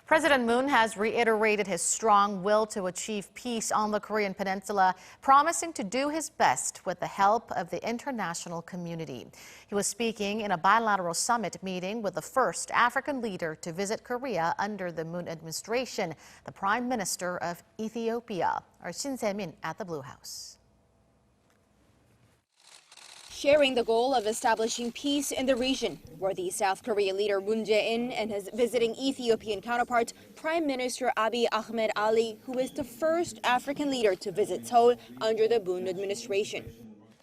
President Moon has reiterated his strong will to achieve peace on the Korean Peninsula, promising to do his best with the help of the international community. He was speaking in a bilateral summit meeting with the first African leader to visit Korea under the Moon administration, the Prime Minister of Ethiopia. Our Shin at the Blue House. Sharing the goal of establishing peace in the region, were the South Korean leader Moon Jae-in and his visiting Ethiopian counterpart, Prime Minister Abiy Ahmed Ali, who is the first African leader to visit Seoul under the Moon administration.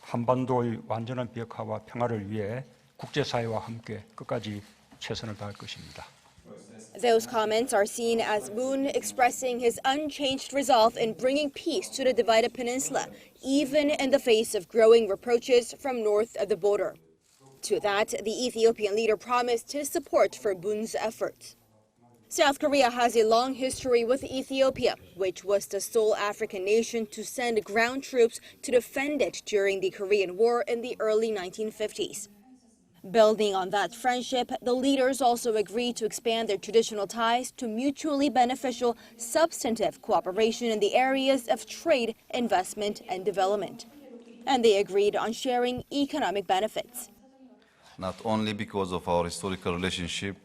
한반도의 완전한 비핵화와 평화를 위해 국제사회와 함께 끝까지 최선을 다할 것입니다. Those comments are seen as Moon expressing his unchanged resolve in bringing peace to the divided peninsula, even in the face of growing reproaches from north of the border. To that, the Ethiopian leader promised his support for Moon's efforts. South Korea has a long history with Ethiopia, which was the sole African nation to send ground troops to defend it during the Korean War in the early 1950s. Building on that friendship, the leaders also agreed to expand their traditional ties to mutually beneficial, substantive cooperation in the areas of trade, investment, and development. And they agreed on sharing economic benefits. Not only because of our historical relationship,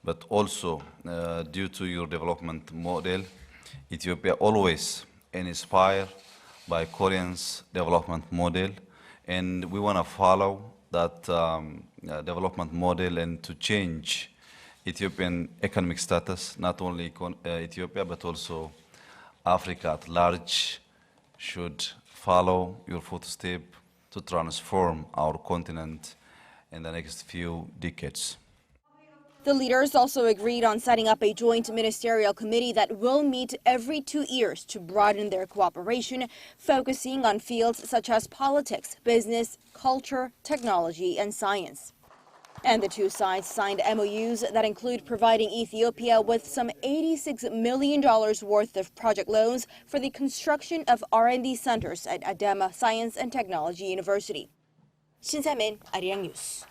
but also due to your development model. Ethiopia always inspired by Korean's development model, and we want to follow that development model and to change Ethiopian economic status, not only Ethiopia, but also Africa at large should follow your footsteps to transform our continent in the next few decades. The leaders also agreed on setting up a joint ministerial committee that will meet every 2 years to broaden their cooperation, focusing on fields such as politics, business, culture, technology, and science. And the two sides signed MOUs that include providing Ethiopia with some $86 million worth of project loans for the construction of R&D centers at Adama Science and Technology University. Shin Arirang News.